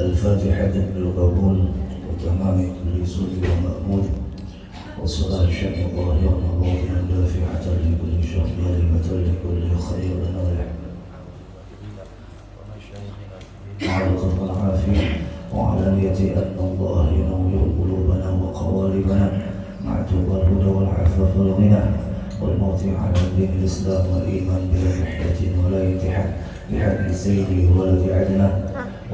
الفاتحة بالقبول وتمام كل سوء ومأمول وصلاة شأن ظاهرا وباطنا دافعة لكل شر ظالمة لكل خير نافع على الخلق العافية وعلانية أن الله ينور قلوبنا وقوالبنا مع توبى الهدى والعفاف والغنى والموت على دين الإسلام والإيمان بلا لحية ولا انتحال بحق سيدي ولد عدنان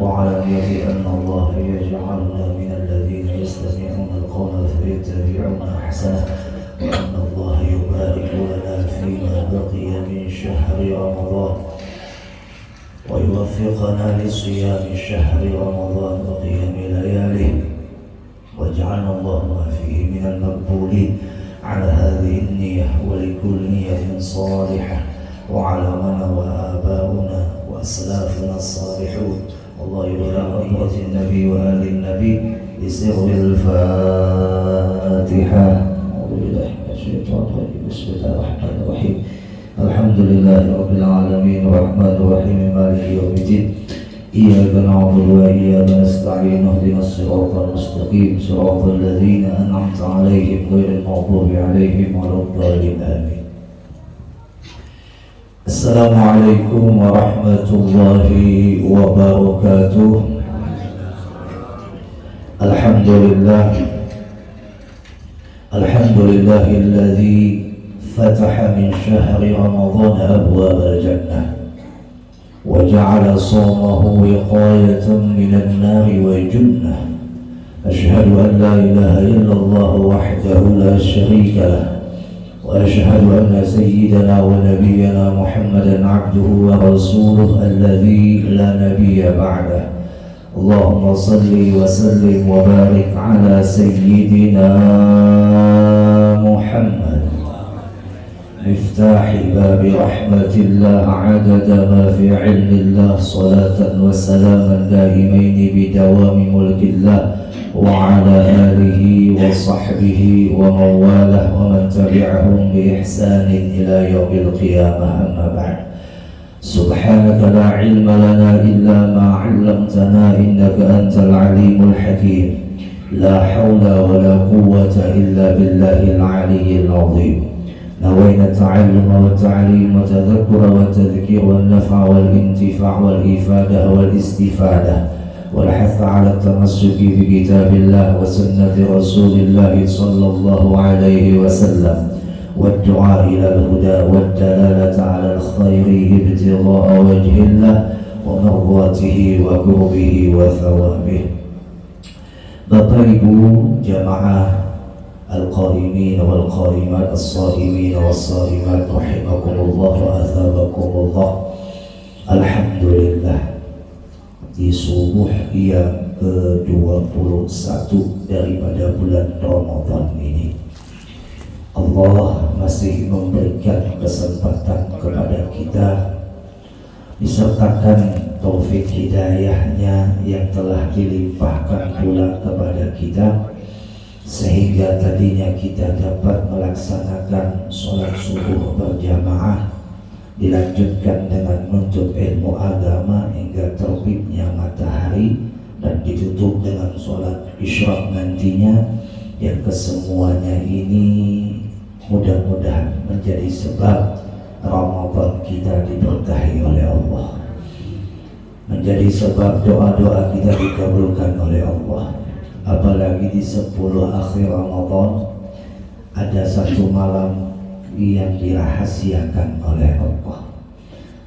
وعلانية أن الله يجعلنا من الذين يستمعون القول فيتبعون أحسنه وأن الله يبارك لنا فيما بقي من شهر رمضان ويوفقنا لصيام شهر رمضان وقيام لياليه واجعلنا اللهم فيه من المقبولين على هذه النية ولكل نية صالحة وعلى من وآباؤنا وأسلافنا الصالحون. الله إلى رحمة النبي وآل النبي بسر الفاتحة. أعوذ بالله من الشيطان الرجيم. بسم الله الرحمن الرحيم. الحمد لله رب العالمين الرحمن الرحيم مالك يوم الدين إياك نعبد وإياك نستعين اهدنا الصراط المستقيم صراط الذين أنعمت عليهم غير المغضوب عليهم ولا الضالين آمين. السلام عليكم ورحمة الله وبركاته. الحمد لله الذي فتح من شهر رمضان أبواب الجنة وجعل صومه وقاية من النار والجنة. أشهد أن لا إله إلا الله وحده لا شريك له وأشهد أن سيدنا ونبينا محمدا عبده ورسوله الذي لا نبي بعده. اللهم صل وسلم وبارك على سيدنا محمد مفتاح باب رحمة الله عدد ما في علم الله صلاة وسلاما دائمين بدوام ملك الله وعلى آله وصحبه ومن والاه ومن تبعهم بإحسان إلى يوم القيامة. أما بعد سبحانك لا علم لنا إلا ما علمتنا إنك أنت العليم الحكيم. لا حول ولا قوة إلا بالله العلي العظيم. نوينا التعلم والتعليم والتذكر والتذكير والنفع والانتفاع والإفادة والاستفادة والحث على التمسك بكتاب الله وسنة رسول الله صلى الله عليه وسلم والدعاء إلى الهدى والدلالة على الخير ابتغاء وجه الله ومرضاته وقربه وثوابه. Bapak Ibu jamaah al-qaimin wal-qaimat as-saimin was-saimat rahimakumullah wa athabakumullah. Alhamdulillah, di subuh yang ke-21 daripada bulan Ramadan ini Allah masih memberikan kesempatan kepada kita disertakan taufik hidayahnya yang telah dilimpahkan pula kepada kita sehingga tadinya kita dapat melaksanakan sholat subuh berjamaah dilanjutkan dengan menuntut ilmu agama hingga terbitnya matahari dan ditutup dengan sholat isyraq nantinya, yang kesemuanya ini mudah-mudahan menjadi sebab Ramadan kita diberkahi oleh Allah, menjadi sebab doa-doa kita dikabulkan oleh Allah. Apalagi di 10 akhir Ramadan ada satu malam yang dirahasiakan oleh Allah,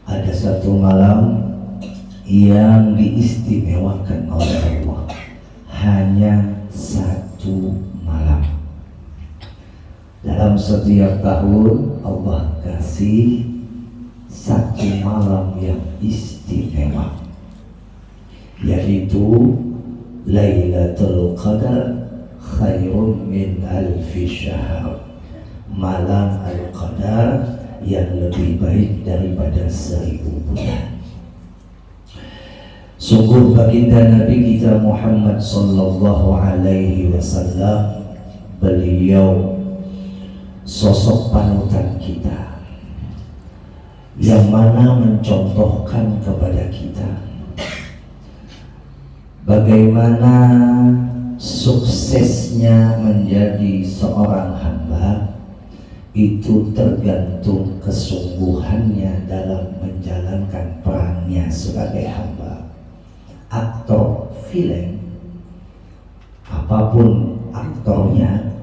ada satu malam yang diistimewakan oleh Allah, hanya satu malam dalam setiap tahun. Allah kasih satu malam yang istimewa, yaitu Lailatul Qadar khairun min alfi syahr, malam Al-Qadar yang lebih baik daripada 1000 bulan. Sungguh baginda Nabi kita Muhammad sallallahu alaihi wasallam, beliau sosok panutan kita yang mana mencontohkan kepada kita Bagaimana suksesnya menjadi seorang hamba itu tergantung kesungguhannya dalam menjalankan perannya sebagai hamba. Aktor film, apapun aktornya,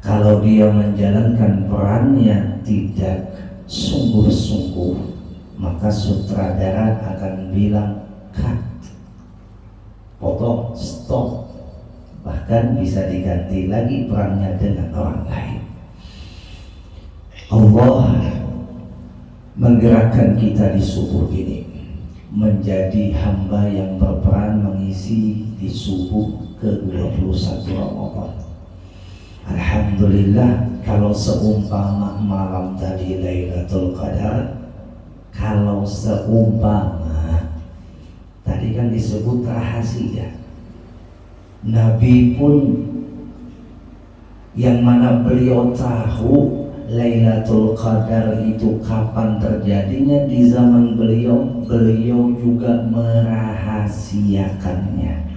kalau dia menjalankan perannya tidak sungguh-sungguh, maka sutradara akan bilang cut, potong, stop, bahkan bisa diganti lagi perannya dengan orang lain. Allah menggerakkan kita di subuh ini menjadi hamba yang berperan mengisi di subuh ke-21 Ramadan. Alhamdulillah, kalau seumpama malam tadi Lailatul Qadar, kalau seumpama tadi kan disebut rahasia, Nabi pun yang mana beliau tahu Lailatul Qadar itu kapan terjadinya di zaman beliau, beliau juga merahasiakannya.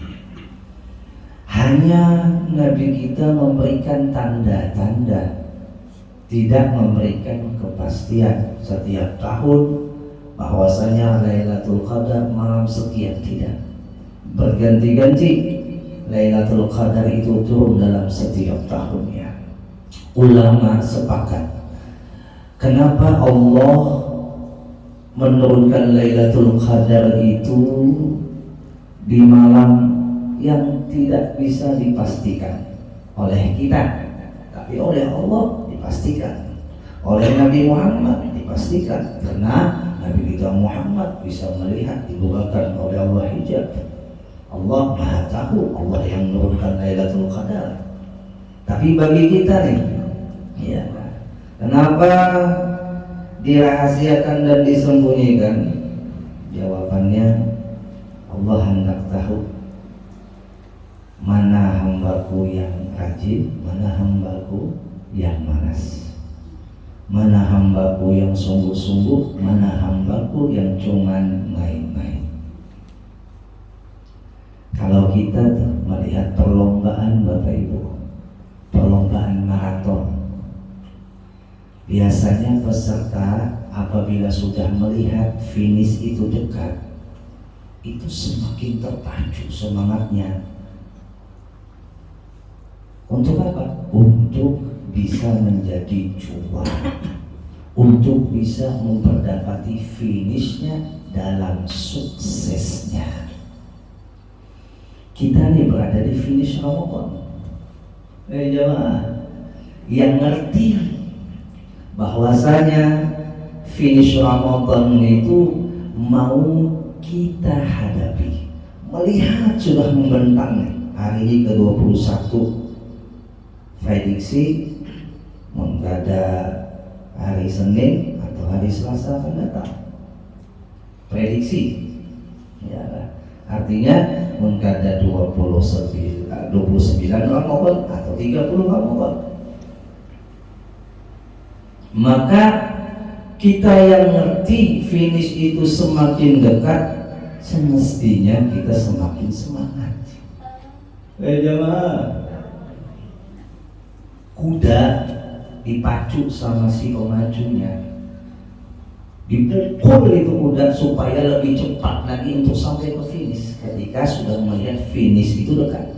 Hanya Nabi kita memberikan tanda-tanda, tidak memberikan kepastian setiap tahun bahwasanya Lailatul Qadar malam sekian, tidak. Berganti-ganti Lailatul Qadar itu turun dalam setiap tahunnya. Ulama sepakat, kenapa Allah menurunkan Lailatul Qadar itu di malam yang tidak bisa dipastikan oleh kita, tapi oleh Allah dipastikan, oleh Nabi Muhammad dipastikan, karena Nabi kita Muhammad bisa melihat, dibukakan oleh Allah hijab. Allah Maha tahu, Allah yang menurunkan Lailatul Qadar. Tapi bagi kita nih, ya, kenapa dirahasiakan dan disembunyikan? Jawabannya, Allah hendak tahu mana hambaku yang rajin, mana hambaku yang malas, mana hambaku yang sungguh-sungguh, mana hambaku yang cuman main-main. Kalau kita melihat perlombaan Bapak Ibu, perlombaan maraton, biasanya peserta apabila sudah melihat finish itu dekat, itu semakin terpacu semangatnya. Untuk apa? Untuk bisa menjadi juara, untuk bisa memperdapati finishnya dalam suksesnya. Kita nih berada di finish Ramadan. Jemaah yang ngerti bahwasanya finish Ramadan itu mau kita hadapi, melihat sudah membentang nih, hari ini ke-21, prediksi mungkin ada hari Senin atau hari Selasa akan datang, prediksi ya, artinya mungkin ada 29 Ramadan atau 30 Ramadan. Maka kita yang ngerti finish itu semakin dekat, semestinya kita semakin semangat. Jemaah, kuda dipacu sama si pemacunya, dipukul itu kuda supaya lebih cepat lagi untuk sampai ke finish. Ketika sudah melihat finish itu dekat,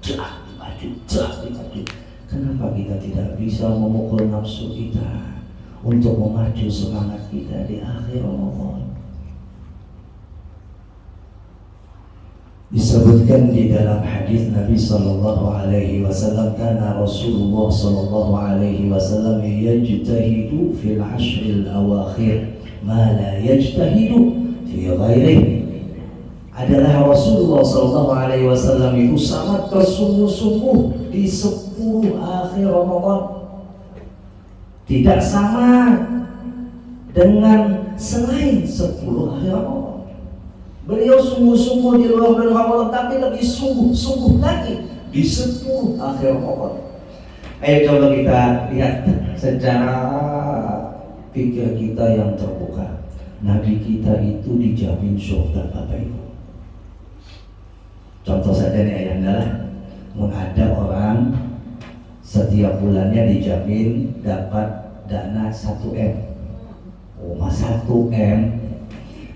dipacu. Kenapa kita tidak bisa memukul nafsu kita untuk memacu semangat kita di akhir Ramadan? Disebutkan di dalam hadis Nabi sallallahu alaihi wasallam, kana Rasulullah sallallahu alaihi wasallam yajtahidu fil ashril awakhir ma la yajtahidu fi ghairihi. Adalah Rasulullah sallallahu alaihi wasallam itu sangat bersungguh-sungguh di 10 akhir Ramadan. Tidak sama dengan selain 10 akhir Ramadan. Beliau sungguh-sungguh di luar bulan Ramadan, tapi lebih sungguh-sungguh lagi di 10 akhir Ramadan. Ayo coba kita lihat secara pikir kita yang terbuka. Nabi kita itu dijamin surga Bapak Ibu. Contoh saja nih ayahanda, ada orang setiap bulannya dijamin dapat dana 1M. Rumah 1M,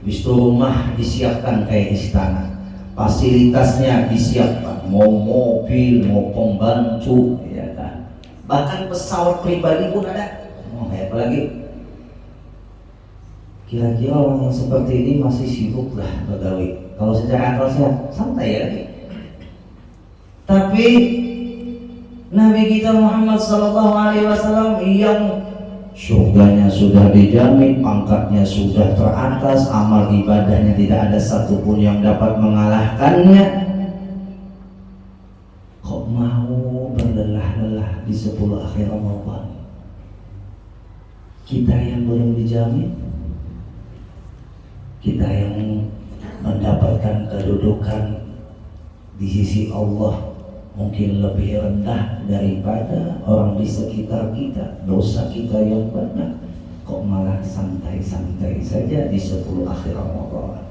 habis itu rumah disiapkan kayak istana, fasilitasnya disiapkan, mau mobil, mau pembantu, ya kan. Bahkan pesawat pribadi pun ada. Kayak apa lagi? Kira-kira orang yang seperti ini masih sibuk lah begawi. Kalau secara akal sehat, santai ya lagi. Tapi Nabi kita Muhammad SAW yang surganya sudah dijamin, pangkatnya sudah teratas, amal ibadahnya tidak ada satupun yang dapat mengalahkannya, kok mau berlelah-lelah di 10 akhir Ramadan? Kita yang belum dijamin, kita yang mendapatkan kedudukan di sisi Allah mungkin lebih rendah daripada orang di sekitar kita, dosa kita yang banyak, kok malah santai-santai saja di 10 akhir Ramadan.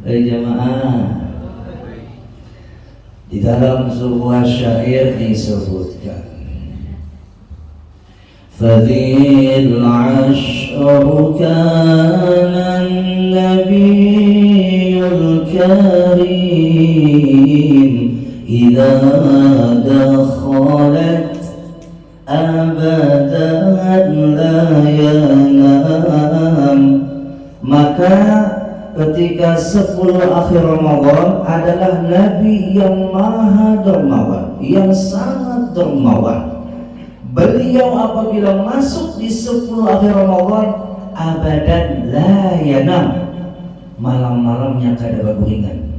Jamaah, di dalam sebuah syair disebutkan, fadhil ash'ar kana an-nabiyyul karim idza dakhalat abadan la yanam. Maka ketika 10 akhir Ramadan adalah Nabi yang maha dermawan, yang sangat dermawan. Beliau apabila masuk di 10 akhir Ramadan abadan la yanam, malam-malamnya kada berguringan.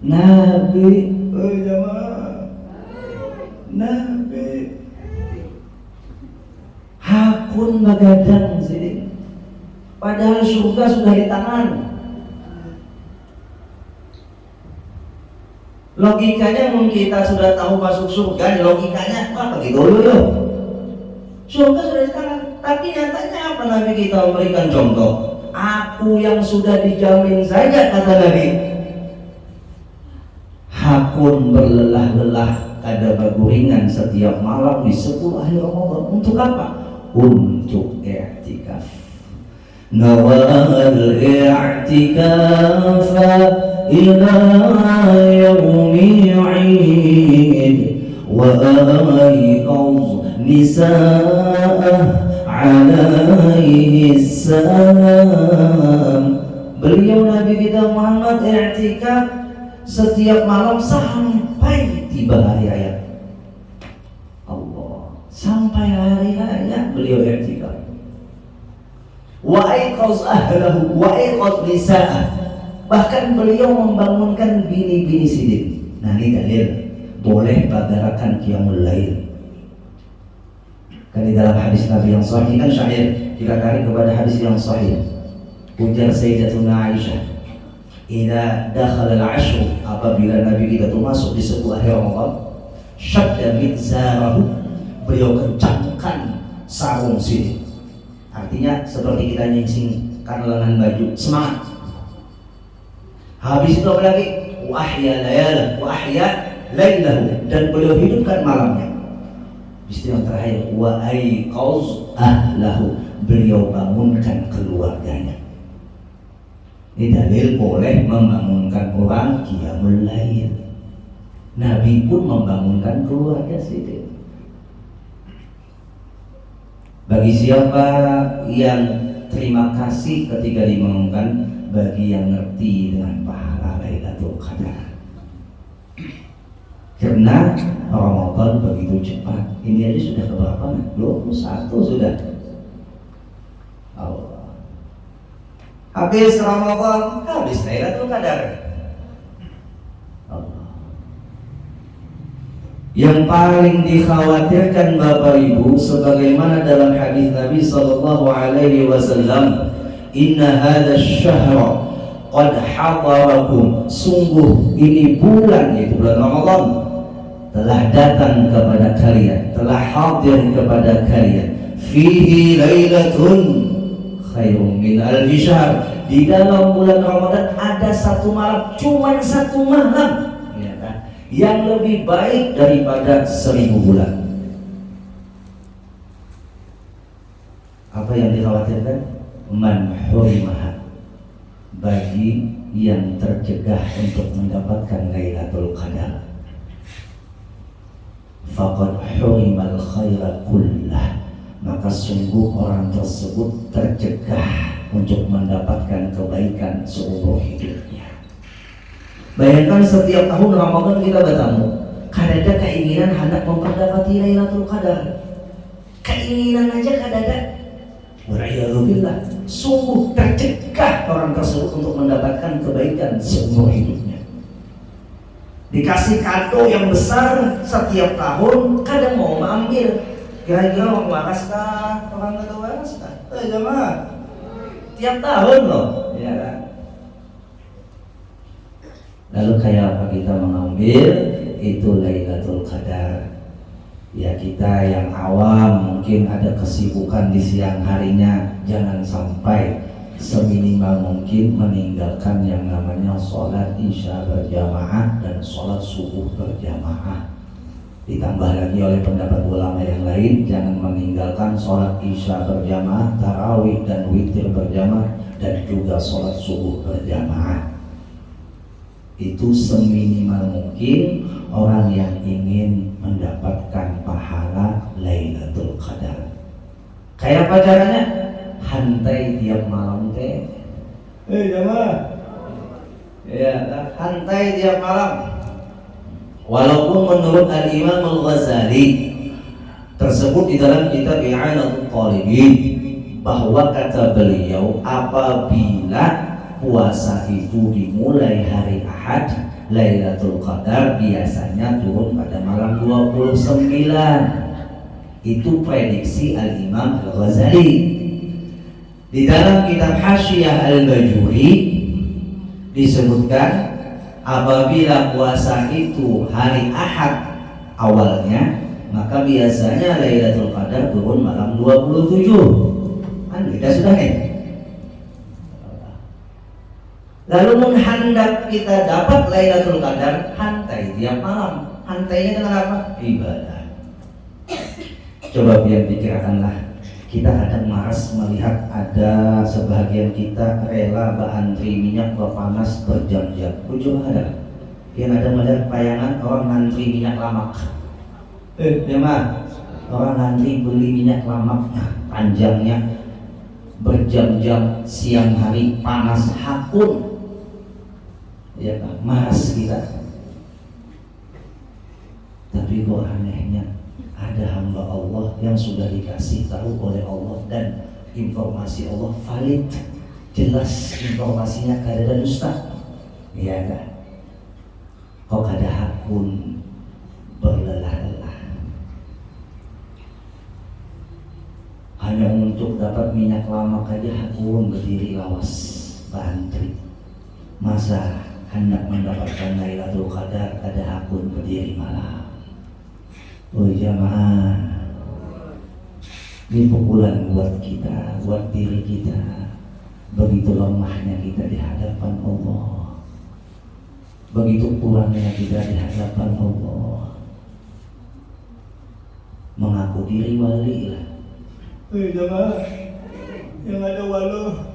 Nabi, jamaah, Nabi hakun bagadang sini, padahal surga sudah di tangan. Logikanya mungkin kita sudah tahu masuk surga, logikanya apa begitu dulu? Surga sudah di tangan, tapi nyatanya apa Nabi kita memberikan contoh? Aku yang sudah dijamin saja, kata Nabi. Hakun berlelah-lelah kada berguringan setiap malam di 10 akhir Ramadan. Untuk apa? Untuk i'tikaf. Nawal i'tikaf ila yaumi 'id wa ayqaz nisa'ah alaihi salam. Beliau Nabi kita Muhammad i'tikaf setiap malam sampai tiba hari raya. Allah, sampai hari raya beliau i'tikaf. Wa aiqaz ahlahu wa aiqaz nisa'ah. Bahkan beliau membangunkan bini-bini sidin. Nah, ini dalil boleh bagarakan qiyamul lail. Kan di dalam hadis Nabi yang sahih, kan syair kita tarik kepada hadis yang sahih. Ujar Sayyidatuna Aisyah, idza dakhala al-'ashr, apabila Nabi kita itu masuk di 10 akhir Ramadan, syadda mizarahu, beliau kencangkan sarung sini. Artinya seperti kita nyingsingkan lengan baju, semangat. Habis itu apa lagi? Wa ahya layalahu, wa ahya lailahu, dan beliau hidupkan malamnya. Istilah terakhir, wa aiqaz ahlahu, beliau bangunkan keluarganya. Ini dalil boleh membangunkan orang qiyamul lail. Nabi pun membangunkan keluarga sendiri. Bagi siapa yang terima kasih ketika dibangunkan, bagi yang ngerti dengan pahala Lailatul Qadar. Karena Ramadan begitu cepat. Ini aja sudah keberapa? 21 sudah. Allah. Habis Ramadan, habis Lailatul Qadar. Allah. Yang paling dikhawatirkan Bapak Ibu, sebagaimana dalam hadis Nabi sallallahu alaihi wasallam, inna hadha syahra qad hadarakum, sungguh ini bulan, yaitu bulan Ramadan, telah datang kepada kalian, telah hadir kepada kalian. Fihi lailatun khairum min alfi syahr, di dalam bulan Ramadan ada satu malam, cuma satu malam, ya kan, yang lebih baik daripada 1000 bulan. Apa yang dikhawatirkan? Man hurimaha, bagi yang tercegah untuk mendapatkan Lailatul Qadar, faqad hurimal khaira kullah, maka sungguh orang tersebut tercegah untuk mendapatkan kebaikan seumur hidupnya. Bayangkan setiap tahun Ramadan kita bertemu, kadada keinginan hendak memperdapati Lailatul Qadar, keinginan aja kadada. Wal'iyadzubillah, sungguh tercegah orang tersebut untuk mendapatkan kebaikan seumur hidupnya. Dikasih kado yang besar setiap tahun, kadang mau mengambil. Kira-kira mau waras kah? Orang kado waras kah? Jamaah, tiap tahun loh, ya kan? Lalu kayak apa kita mengambil itu Lailatul Qadar? Ya kita yang awam mungkin ada kesibukan di siang harinya, jangan sampai seminimal mungkin meninggalkan yang namanya sholat isya berjamaah dan sholat subuh berjamaah. Ditambah lagi oleh pendapat ulama yang lain, jangan meninggalkan sholat isya berjamaah, tarawih dan witir berjamaah, dan juga sholat subuh berjamaah. Itu seminimal mungkin orang yang ingin mendapatkan pahala Lailatul Qadar. Kayak apa caranya? Hantai tiap malam teh. Jamaah. Ya, hantai tiap malam. Walaupun menurut Al-Imam Al-Ghazali tersebut di dalam kitab I'anatul Talibin, bahwa kata beliau apabila puasa itu dimulai hari Ahad, Lailatul Qadar biasanya turun pada malam 29. Itu prediksi Al-Imam Al-Ghazali. Di dalam kitab Hasyiah Al-Bajuri disebutkan apabila puasa itu hari Ahad awalnya, maka biasanya Lailatul Qadar turun malam 27. Kan kita sudah nih. Lalu menghendak kita dapat Lailatul Qadar, hantai tiap malam. Hantainya dengan apa? Ibadah. Coba biar pikirkanlah, kita kadang maras melihat ada sebagian kita rela berantri minyak berpanas berjam-jam. Coba yang ada melihat bayangan orang ngantri minyak lamak. Memang orang ngantri beli minyak lamak, panjangnya berjam-jam, siang hari panas hakun. Ya kan, maras kita. Tapi kok anehnya ada hamba Allah yang sudah dikasih tahu oleh Allah dan informasi Allah valid, jelas informasinya kada ada dusta. Ya kan? Kok kada hakun berlelah-lelah hanya untuk dapat minyak lamak aja hakun berdiri lawas bantri. Masa hendak mendapatkan Lailatul Qadar ada hakun berdiri malam? Oh jamaah, ini pukulan buat kita, buat diri kita. Begitu lemahnya kita di hadapan Allah, begitu kurangnya kita di hadapan Allah. Mengaku diri wali lah. Jamaah, yang ada walu.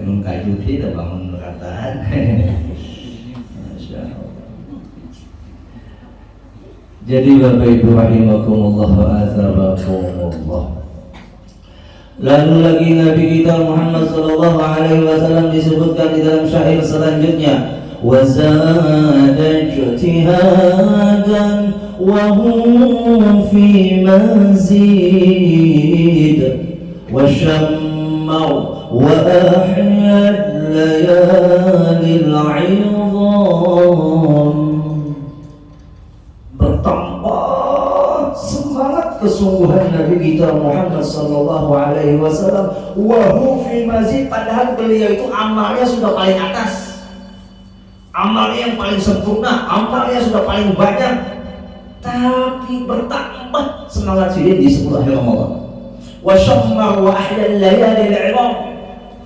Mengkajuti dan bangun perkataan. Masya Allah. Jadi Bapak Ibu rahimakumullah wa azabakumullah. Lalu lagi Nabi kita Muhammad sallallahu alaihi wasallam disebutkan di dalam syair selanjutnya, wa zada ijtihadan wa hum fi mazid wa syammau wa ahya layalil 'idham. Bertambah semangat kesungguhan Nabi kita Muhammad sallallahu alaihi wasallam, wa hum fi mazid, padahal beliau itu amalnya sudah paling atas, amalnya yang paling sempurna, amalnya sudah paling banyak, tapi bertambah semangat sidin di 10 akhir Ramadan. Wa syammar wa ahyal layalil 'idham.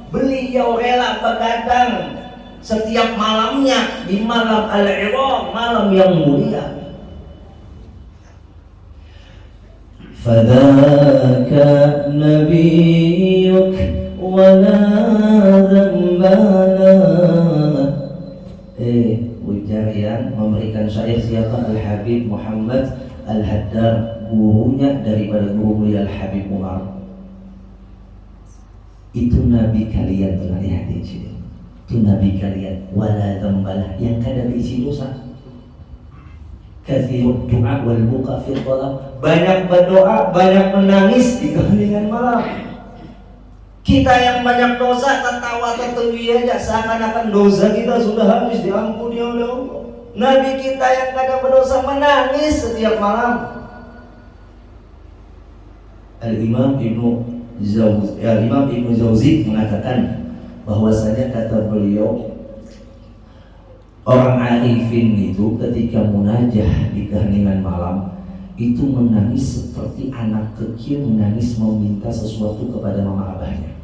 Beliau rela begadang setiap malamnya di malam al-'idham, malam yang mulia. Fadzaka nabiyyuk wa la dzambana. Ujar yang memberikan syair siapa? Al-Habib Muhammad Al-Haddar, gurunya daripada guru mulia Al-Habib Umar. Itu nabi kalian, pernah lihat di sini. Itu nabi kalian, wala dzambalah, yang kada berisi dosa. Katsirud du'a wal buka fil dhalam, banyak berdoa, banyak menangis di keheningan malam. Kita yang banyak dosa tertawa tertawi aja seakan-akan dosa kita sudah habis diampuni oleh Allah. Nabi kita yang kadang berdosa menangis setiap malam. Al-Imam Ibnu Jauzi mengatakan bahwasanya, kata beliau, orang arifin itu ketika munajah di keheningan malam itu menangis seperti anak kecil menangis meminta sesuatu kepada mama abahnya.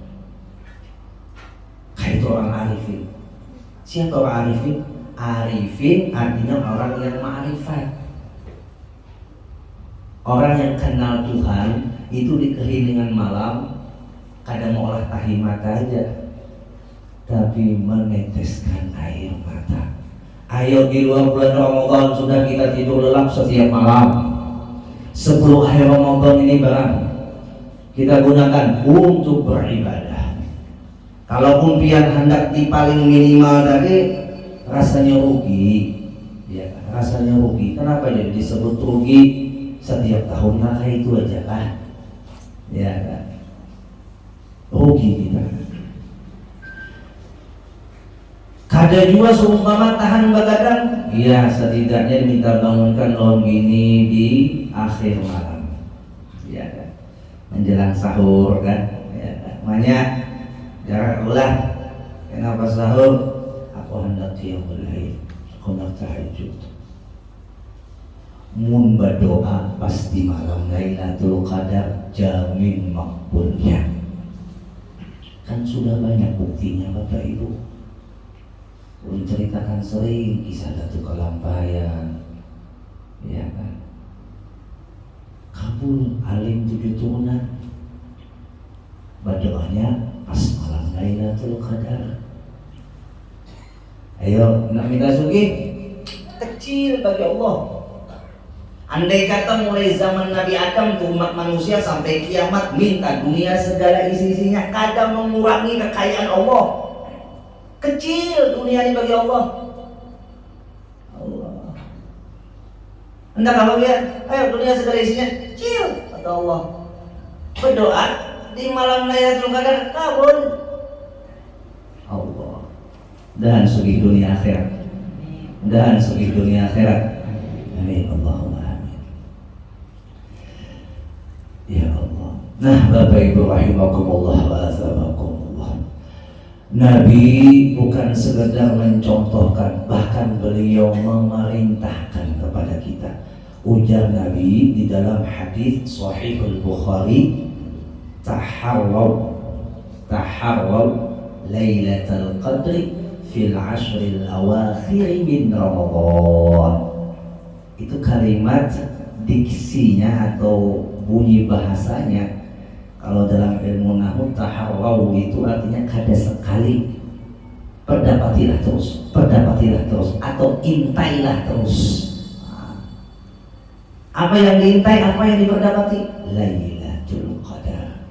Itu orang arifin. Siapa orang arifin? Arifin artinya orang yang ma'rifat, orang yang kenal Tuhan. Itu di keheningan malam kadang mau olah tahi mata aja, tapi meneteskan air mata. Ayo di luar bulan Ramadan sudah kita tidur lelap setiap malam. 10 hari Ramadan ini barang kita gunakan untuk beribadah. Kalaupun pian hendak di paling minimal tadi, rasanya rugi, ya, rasanya rugi. Kenapa jadi disebut rugi? Setiap tahun maka itu aja kan, ya kan, rugi kita. Kada juga seumpama tahan begadang, ya setidaknya minta bangunkan lawan gini di akhir malam, ya kan, menjelang sahur kan, ya kan. Banyak jangan ulah, kenapa sahur? Aku hendak qiyamul lail, aku hendak tahajud. Mun berdoa pasti malam Lailatul Qadar jamin makbulnya. Kan sudah banyak buktinya Bapak Ibu. Menceritakan sering kisah Datuk Kalampayan, ya kan. Kabul alim 7 turunan, berdoanya pas malam Lailatul Qadar. Ayo nak minta sugih, kecil bagi Allah. Andai kata mulai zaman Nabi Adam tuh umat manusia sampai kiamat minta dunia segala isi-isinya, kadang mengurangi kekayaan Allah. Kecil dunia ini bagi Allah. Allah. Hendak apa dia? Ayo dunia segala isinya kecil kata Allah. Berdoa di malam Lailatul Qadar kabul. Allah. Dan sugih dunia akhirat. Dan sugih dunia akhirat. Amin Allahumma. Ya Allah. Nah, Bapak Ibu rahimakumullah wa azabakumullah. Nabi bukan sekedar mencontohkan, bahkan beliau memerintahkan kepada kita. Ujar Nabi di dalam hadis Sahih Al-Bukhari, taharraw Lailatul Qadri fil ashril awakhir min Ramadan. Itu kalimat diksinya atau bunyi bahasanya. Kalau dalam ilmu nahwu taharraw itu artinya kada sekali, perdapatilah terus atau intailah terus. Apa yang diintai, apa yang diperdapati? Lailatul Qadar.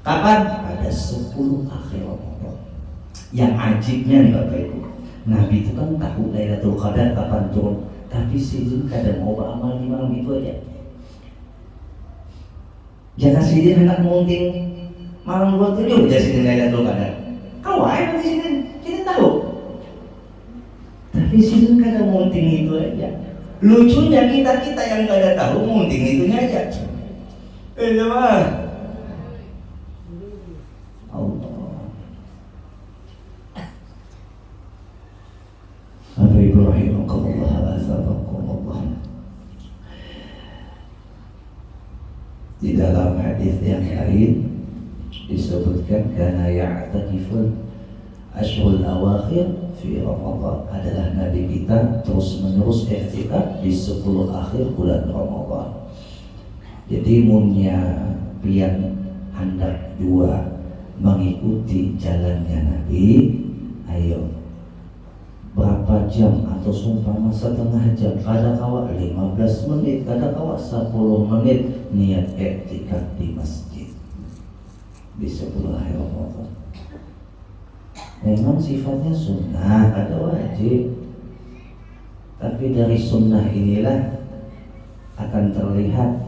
Kapan? Pada 10 akhir Ramadan. Yang ajibnya nih Bapak Ibu, Nabi itu kan tahu Lailatul Qadar kapan turun, tapi sidin kadang mau beramal di malam itu aja. Jangan sidin hendak munting malam 27 aja sidin Lailatul Qadar. Kau wae nanti sidin tahu. Tapi sidin kadang munting itu aja. Lucunya kita yang gak ada tahu munting itunya aja. Mah Allah. Abu Ibrahim Allah azabakumullah. Di dalam hadis yang lain disebutkan karena ya'takiful ashhurul awakhir fi Ramadan, adalah Nabi kita terus menerus i'tikaf di 10 akhir bulan Ramadan. Jadi munnya pian hendak dua mengikuti jalannya Nabi, ayo berapa jam atau seumpama setengah jam, kadang kala 15 menit, kadang kala 10 menit niat i'tikaf di masjid di 10 hari Ramadan. Memang sifatnya sunnah, ada wajib, tapi dari sunnah inilah akan terlihat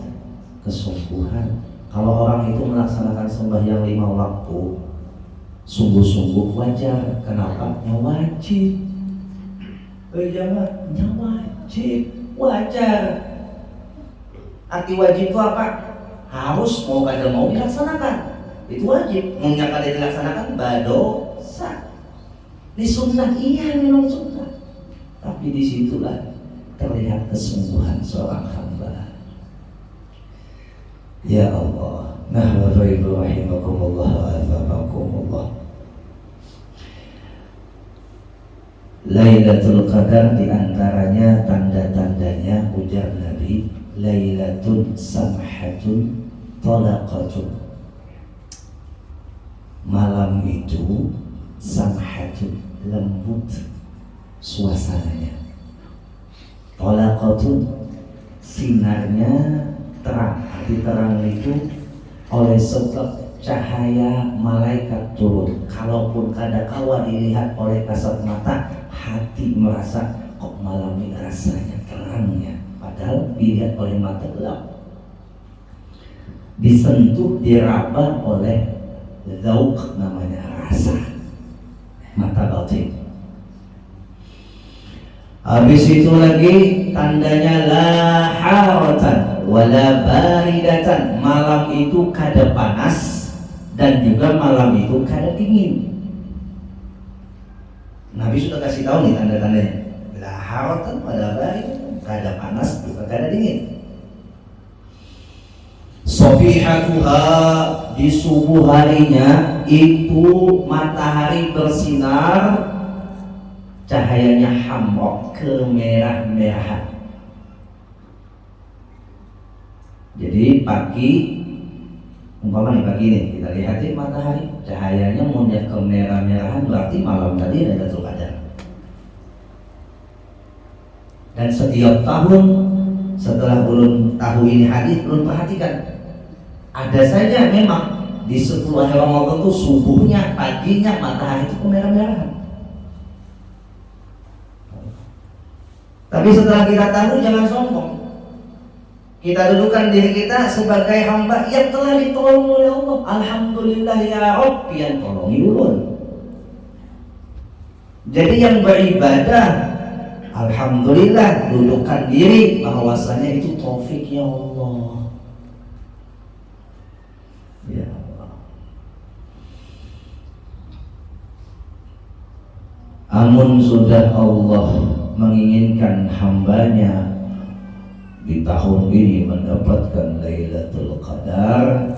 kesungguhan. Kalau orang itu melaksanakan sembahyang 5 waktu sungguh-sungguh wajar. Kenapa? Ya wajib. Jangan, ya wajib, wajar. Arti wajib itu apa? Harus, mau kada mau dilaksanakan. Itu wajib. Mau kada dilaksanakan badosa. Di sunnah iya memang sunnah, tapi disitulah terlihat kesungguhan seorang hamba. Ya Allah, Bapak Ibu rahimakumullah wa azabakumullah. Lailatul Qadar diantaranya tanda-tandanya ujar Nabi, Lailatun samhatun talaqatun. Malam itu samhatun, lembut suasananya. Talaqatun, sinarnya terang. Arti terang itu oleh sebab cahaya malaikat turun. Kalaupun kadangkala dilihat oleh kasat mata, hati merasa kok malam ini rasanya terangnya, padahal dilihat oleh mata gelap. Disentuh, diraba oleh zauk, namanya rasa, mata batin. Habis itu lagi tandanya la haratan wala baridatan. Malam itu kada panas dan juga malam itu kada dingin. Nabi sudah kasih tahu nih tanda-tandanya. La haratan wala baridatan, kada panas juga kada dingin. Sofihatuha, di subuh harinya itu matahari bersinar, cahayanya hamra, kemerah-merahan. Jadi pagi, umpama nih pagi nih kita lihatin matahari, cahayanya mulai kemerah-merahan, berarti malam tadi Lailatul Qadar. Dan setiap tahun setelah ulun tahu ini hadis, ulun perhatikan, ada saja memang di 10 hari Ramadan itu subuhnya, paginya matahari itu kemerah-merahan. Tapi setelah kita tahu, jangan sombong. Kita dudukan diri kita sebagai hamba yang telah ditolong oleh Allah. Alhamdulillah ya Rabbi yang tolongi ulun. Jadi yang beribadah, alhamdulillah, dudukan diri bahwasanya itu taufik ya Allah. Ya Allah. Amun sudah Allah menginginkan hambanya di tahun ini mendapatkan Lailatul Qadar,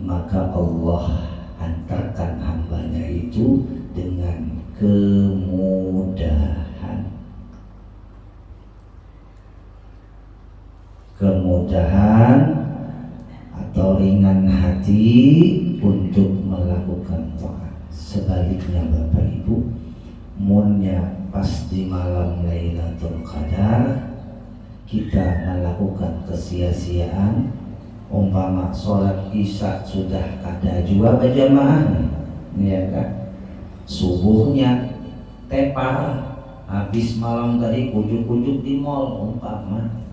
maka Allah hantarkan hambanya itu dengan kemudahan. Kemudahan atau ringan hati untuk melakukan taat. Sebaliknya Bapak Ibu, munnya pas di malam Lailatul Qadar kita melakukan kesia-siaan, umpama sholat isya sudah kada juga berjamaah, ya kan? Subuhnya tepar, habis malam tadi kujuk-kujuk di mall, umpama,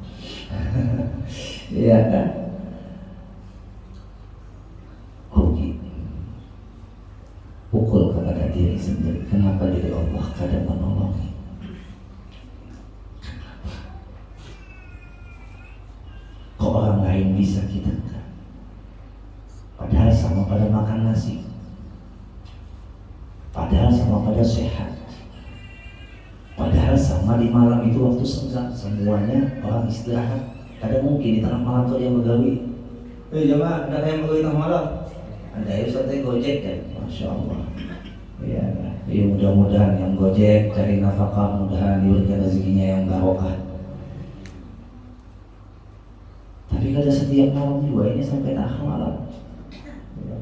ya kan? Rugi, pukul kepada diri sendiri. Kenapa diri Allah kada menolongi? Kok orang lain bisa, kita enggak? Padahal sama pada makan nasi, padahal sama pada sehat, padahal sama di malam itu waktu senggang, semuanya orang istirahat. Kadang mungkin di tengah malam tuh dia begawi, Jemaah, ada yang mau tengah malam? Ada ya Ustaz Gojek ya? Masya Allah. Ya, ya mudah-mudahan yang Gojek cari nafkah, mudahan diberikan rezekinya yang barokah. Tapi kada setiap malam juga ini sampai tengah malam. Ya.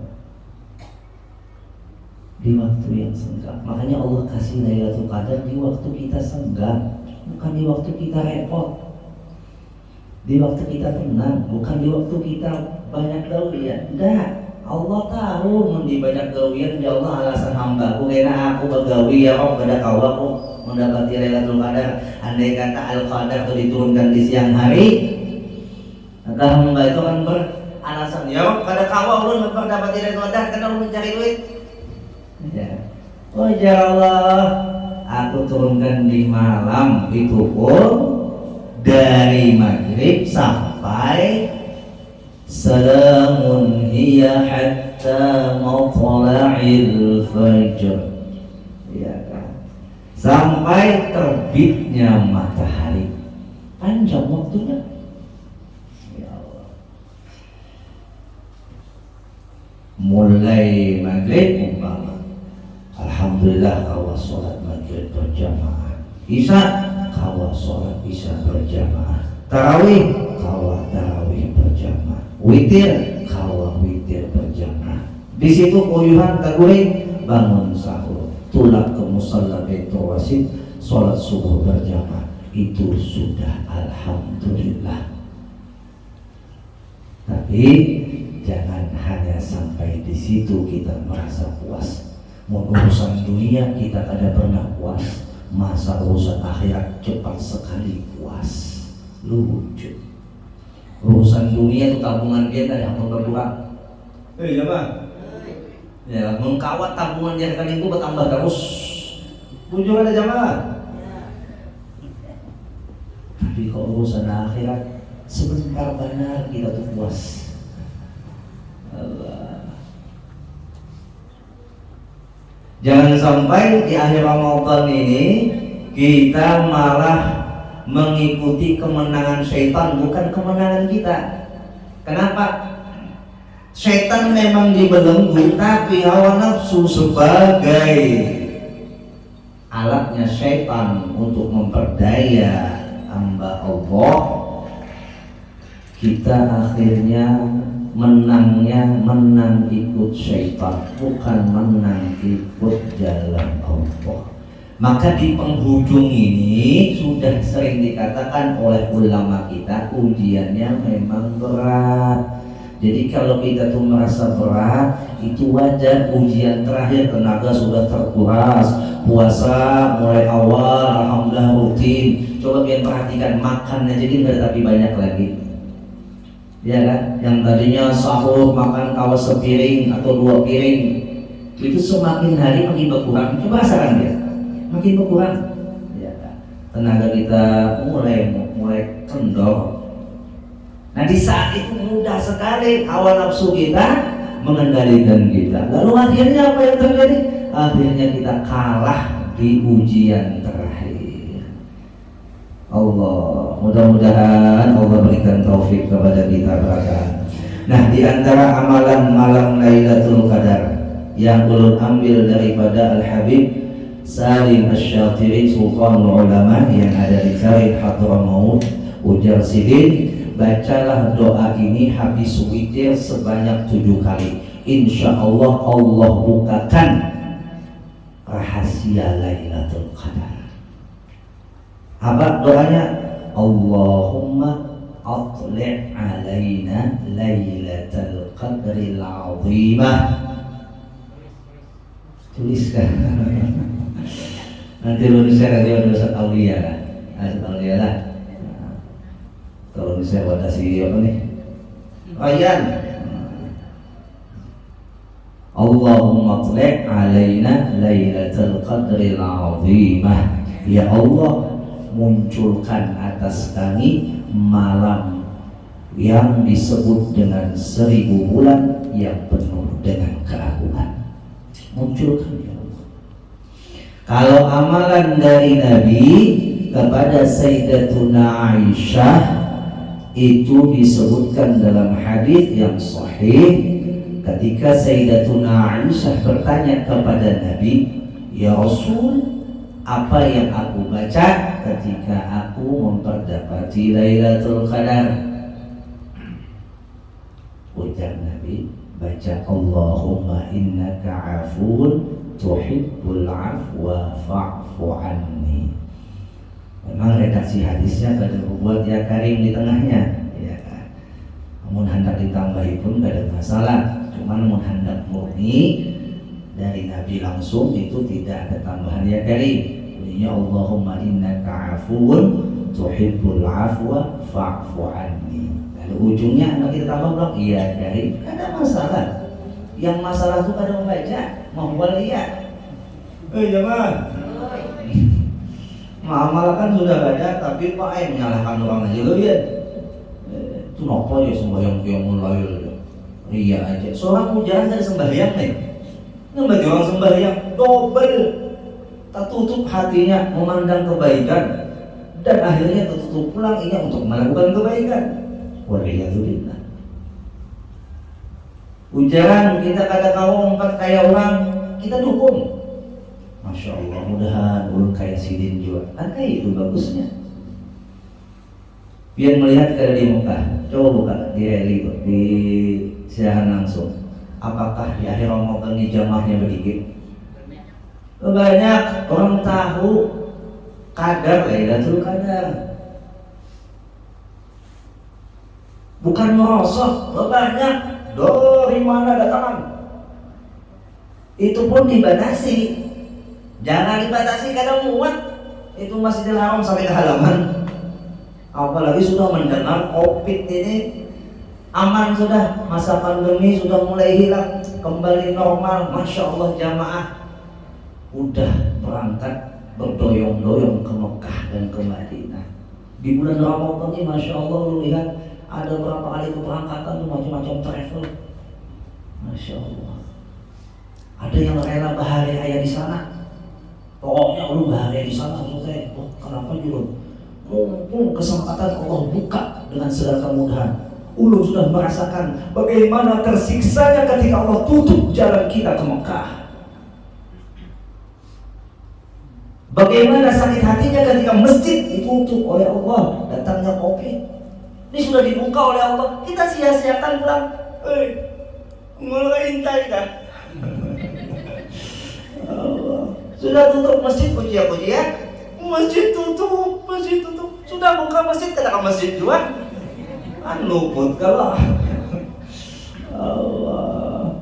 Di waktu yang senggang. Makanya Allah kasih Lailatul Qadar di waktu kita senggang, bukan di waktu kita repot. Di waktu kita tenang, bukan di waktu kita banyak gawian. Enggak. Allah tahu di banyak gawian, ya Allah alasan hambaku karena aku begawi ya Allah pada kau aku mendapati Lailatul Qadar. Andai kata Al-Qadar itu diturunkan di siang hari, maka hamba itu akan beralasan ya Allah pada kau Allah mendapati Lailatul Qadar karena Allah mencari duit. Ya. Oh ya Allah, aku turunkan di malam itu pun dari maghrib sampai salamun hiya hatta matla'il fajr, ya kan? Sampai terbitnya matahari, panjang waktunya. Ya Allah. Mulai maghrib umpama, alhamdulillah kawa sholat maghrib berjamaah, isya kawa sholat isya berjamaah, tarawih kawa tarawih berjamaah, witir kawa witir berjamaah. Di situ kuyuhan taguring bangun sahur, tulak ke musalla Baitul Wasid, sholat subuh berjamaah. Itu sudah alhamdulillah. Tapi jangan hanya sampai di situ kita merasa puas. Mau urusan dunia kita kada pernah puas, masa urusan akhirat cepat sekali puas. Lucu. Urusan dunia itu tabungan kita yang berkurang. Ya bang. Ya mengkawat tabungan dia kan itu bertambah terus. Tujuh ada jamaah. Tapi kalau urusan akhirat sebentar benar kita tuh puas. Allah. Jangan sampai di akhir Ramadan ini kita malah mengikuti kemenangan syaitan, bukan kemenangan kita. Kenapa? Syaitan memang dibelenggu, tapi hawa nafsu sebagai alatnya syaitan untuk memperdaya hamba Allah, kita akhirnya menang ikut syaitan, bukan menang ikut jalan Allah. Maka di penghujung ini sudah sering dikatakan oleh ulama kita, ujiannya memang berat. Jadi kalau kita tuh merasa berat, itu wajar. Ujian terakhir tenaga sudah terkuras, puasa mulai awal alhamdulillah rutin. Coba kalian perhatikan, makan aja kita tapi banyak lagi. Ya kan, yang tadinya sahur makan kawas sepiring atau 2 piring, itu semakin hari makin berkurang. Coba rasakan dia, makin berkurang. Ya kan, tenaga kita mulai kendor. Nah di saat itu mudah sekali hawa nafsu kita mengendalikan kita. Lalu akhirnya apa yang terjadi? Akhirnya kita kalah di ujian terakhir. Allah, mudah-mudahan Allah berikan taufik kepada kita berkah. Nah, di antara amalan malam Lailatul Qadar yang ulun ambil daripada Al-Habib Salim Asy-Syatiri Sultanul Ulama yang ada di Karim Hadramaut ujar sidin, bacalah doa ini habis witir sebanyak 7 kali. Insya Allah Allah bukakan rahasia Lailatul Qadar. Apa doanya? Allahumma atli' alaina Lailatul Qadril Azimah. Tuliskan. Nanti lulusnya nanti ada Ustaz Aulia kan? Ustaz Aulia lah. Kalau saya buat si apa nih? Rayyan. Allahumma atli' alaina Lailatul Qadril Azimah. Ya Allah, munculkan atas kami malam yang disebut dengan 1000 bulan yang penuh dengan keagungan. Munculkan ya Allah. Kalau amalan dari Nabi kepada Sayyidatuna Aisyah, Itu disebutkan dalam hadis yang sahih ketika Sayyidatuna Aisyah bertanya kepada Nabi, "Ya Rasul, apa yang aku baca ketika aku memperdapati Lailatul Qadar?" Ujar Nabi, baca Allahumma innaka afun tuhibbul afwa fa'fu anni. Memang redaksi hadisnya kada buat ya Karim di tengahnya, ya kan. Namun hendak ditambahi pun gak ada masalah. Cuman namun hendak murni dari Nabi langsung itu tidak ada tambahan ya Karim. Bunyinya Allahumma innaka afuun tuhibbul afwa fa'fu anni. Lalu ujungnya hendak kita tambah bilang iya Karim, gak ada masalah. Yang masalah itu kada membaca, mau lihat. Jangan. Amal kan sudah banyak, tapi Pak menyalahkan orang aja loh ya. Itu nopo ya sembahyang yang mulai ria aja. Seorang jarang dari sembahyang nih. Ini bagi orang sembahyang double, tak tutup hatinya memandang kebaikan dan akhirnya tertutup pulang ini untuk melakukan kebaikan. Waliyadzubillah. Ujaran kita kada kau empat kayak orang, kita dukung. Masya Allah, mudahan ulun kayak sidin juga. Ada itu bagusnya. Biar melihat kada di Mekah, coba buka di rally itu, di siaran langsung. Apakah di akhir Ramadan di jamaahnya sedikit? Banyak orang tahu kadar Lailatul Qadar. Bukan merosot, banyak. Dari mana datang? Itu pun dibatasi. Jangan dibatasi kadang muat. Itu Masjidil Haram sampai ke halaman. Apalagi sudah mendengar COVID ini aman sudah, masa pandemi sudah mulai hilang, kembali normal. Masya Allah jamaah udah berangkat berdoyong-doyong ke Mekah dan ke Madinah. Di bulan Ramadan ini Masya Allah lu lihat ada berapa kali keberangkatan tuh macam-macam travel. Masya Allah. Ada yang rela bahaya di sana. Pokoknya lu bahagia di sana selesai. Oh, kenapa juga? Mumpung kesempatan Allah buka dengan segala kemudahan. Ulun sudah merasakan bagaimana tersiksanya ketika Allah tutup jalan kita ke Mekah. Bagaimana sakit hatinya ketika masjid ditutup oleh Allah, datangnya COVID. Ini sudah dibuka oleh Allah, kita sia-siakan pulang. Mulai intai dah. Sudah tutup masjid puji-pujian, masjid tutup. Sudah buka masjid, katakan masjid juga. Luput kalau Allah.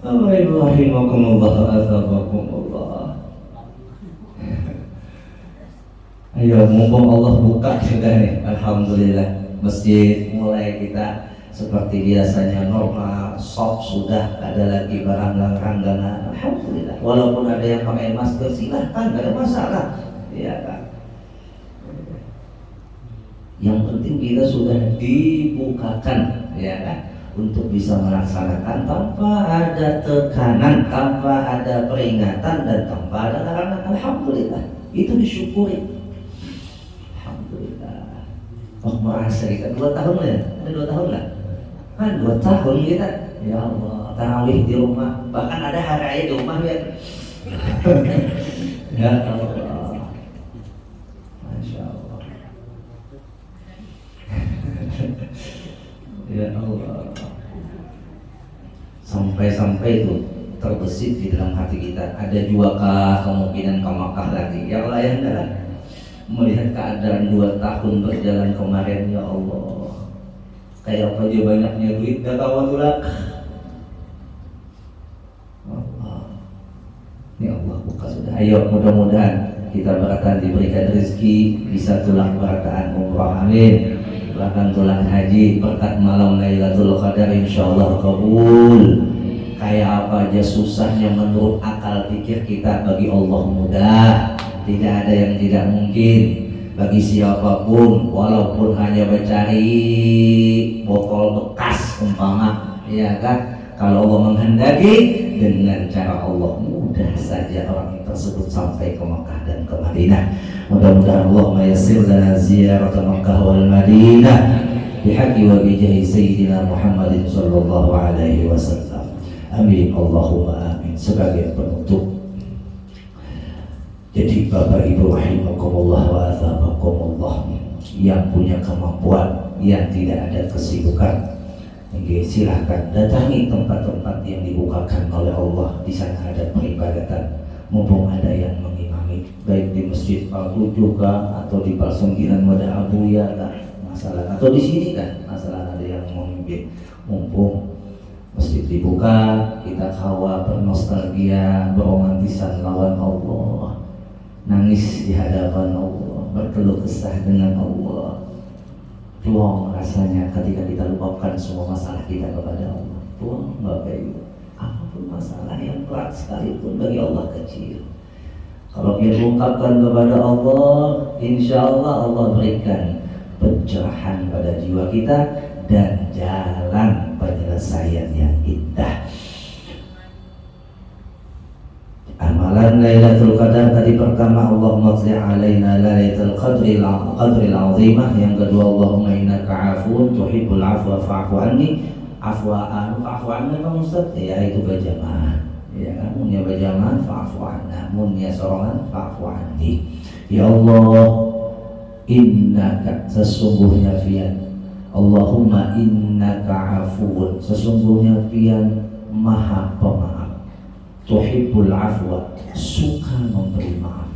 Alhamdulillah. Ayo, mumpung Allah buka sudah nih, alhamdulillah. Masjid mulai kita seperti biasanya normal, shop sudah ada lagi barang langganan, alhamdulillah. Walaupun ada yang pakai masker silahkan, gak ada masalah, ya kan. Yang penting kita sudah dibukakan, ya kan, untuk bisa melaksanakan tanpa ada tekanan, tanpa ada peringatan dan tanpa ada larangan. Alhamdulillah, itu disyukuri. Alhamdulillah. Oh, merasa kita 2 tahun ya, ada 2 tahun lah. Kan 2 tahun kita, ya Allah, tarawih di rumah, bahkan ada hari raya di rumah ya. Ya Allah, Masya Allah. Ya Allah, sampai itu terbesit di dalam hati kita. Ada juakah kemungkinan ke Makkah lagi? Ya Allah, yang dalam melihat keadaan 2 tahun berjalan kemarin, ya Allah, kayak apa aja banyaknya duit, gak tahu tulak. Allah, ini Allah buka sudah. Ayo, mudah-mudahan kita berakan diberikan rezeki, bisa tulang berakaan umrah, amin. Bahkan tulang haji berkat malam Lailatul Qadar insyaallah kabul. Kayak apa aja susahnya menurut akal pikir kita, bagi Allah mudah. Tidak ada yang tidak mungkin bagi siapapun, walaupun hanya mencari botol bekas umpama, ya kan. Kalau Allah menghendaki, dengan cara Allah mudah saja orang tersebut sampai ke Mekah dan ke Madinah. Mudah-mudahan Allah mayassir lana ziarah Mekah wal Madinah bihaqqi wa bijahi sayyidina Muhammadin sallallahu alaihi wasallam. Amin Allahumma amin. Sebagai penutup, jadi Bapak Ibu rahimakumullah wa athabakumullah, yang punya kemampuan, yang tidak ada kesibukan, silahkan datangi tempat-tempat yang dibukakan oleh Allah. Di sana ada peribadatan, mumpung ada yang mengimami, baik di Masjid Al-Tujuh juga atau di Balsongkiran Wada Abu ya masalah, atau di sini kan masalah ada yang memimpin. Mumpung masjid dibuka, kita kawa bernostalgia, beromantisan lawan Allah, nangis di hadapan Allah, berkeluh kesah dengan Allah. Tuang rasanya ketika kita lupakan semua masalah kita kepada Allah. Tuang Bapak Ibu, apapun masalah yang berat sekalipun bagi Allah kecil, kalau kita ungkapkan kepada Allah, insya Allah Allah berikan pencerahan pada jiwa kita dan jalan penyelesaian yang indah. Amalan Lailatul Qadar tadi pertama, Allahumma shalli alaina Lailatul Qadril azimah. Yang kedua, Allahumma innaka afuwun tuhibbul afwa fa'fu anni. Afwa anna Pak Ustaz, ya itu berjamaah. Ya kan, munnya berjamaah fa'fu anna, munnya sorongan fa'fu anni. Ya Allah, innaka, sesungguhnya pian, Allahumma innaka afuwun, sesungguhnya pian maha pemaaf, tuhibbul afwa, suka memberi maaf,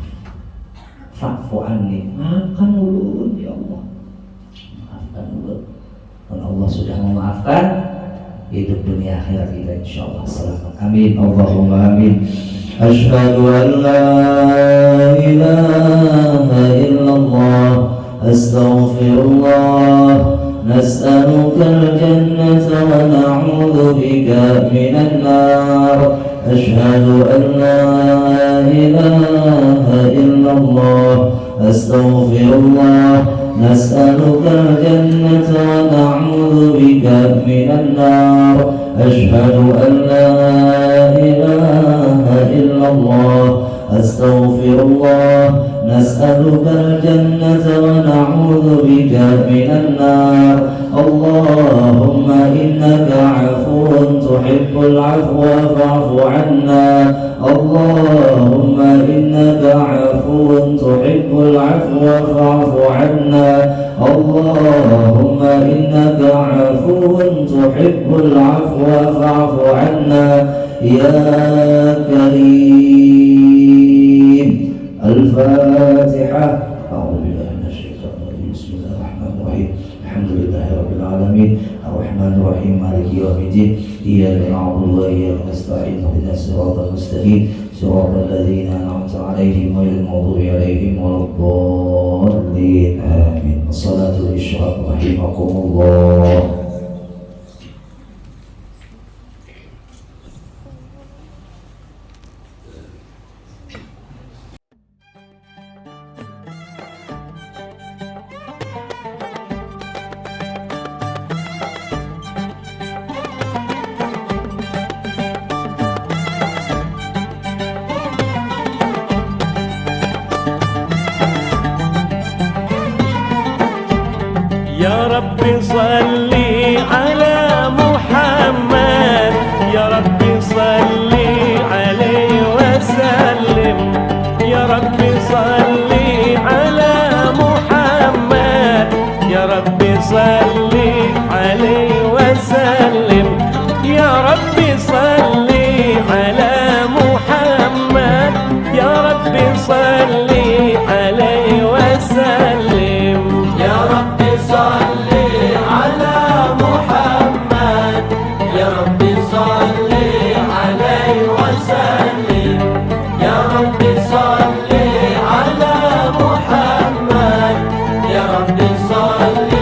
fa'fu anni, maafkan ulun ya Allah, maafkan ulun. Dan Allah sudah memaafkan, hidup dunia akhirat kita insyaallah selamat. Amin Allahumma amin. Asyhadu an la ilaha illallah, astaghfirullah, nas'aluka al-jannata wa na'udzu bika minan nar. Asyhadu an la ilaha illallah, astaghfirullah, nas'aluka al-jannata wa na'udzu bika minan nar. Asyhadu an la ilaha illallah, astaghfirullah, nas'aluka al-jannata wa na'udzu bika minan nar. Allahumma innaka afuwun tuhibbul afwa fa'fu anna. Allahumma innaka afuwun tuhibbul afwa fa'fu anna. Allahumma innaka afuwun tuhibbul afwa fa'fu anna. Ya Karim. Al-Fatihah. A'udzubillahi minasyaitonir rajim. Bismillahirrahmanirrahim. Alhamdulillahi rabbil alamin, arrahmanir rahim, maliki yaumiddin. Iyyaka na'budu wa iyyaka nasta'in. Ihdinas siratal mustaqim, siratal ladzina an'amta 'alaihim ghairil maghdubi 'alaihim waladdallin. Amin. Wassalatu isyraq rahimakumullah. Ya Rabbi salli ala Muhammad, Ya Rabbi salli alaihi wasallim. Ya Rabbi salli ala Muhammad, Ya Rabbi salli alaihi wasallim. Ya Rabbi salli ala Muhammad, Ya Rabbi salli alaihi wasallim. Ya Rabbi salli ala Muhammad, Ya Rabbi salli alaihi wasallim. Ya Rabbi salli ala Muhammad, Ya Rabbi salli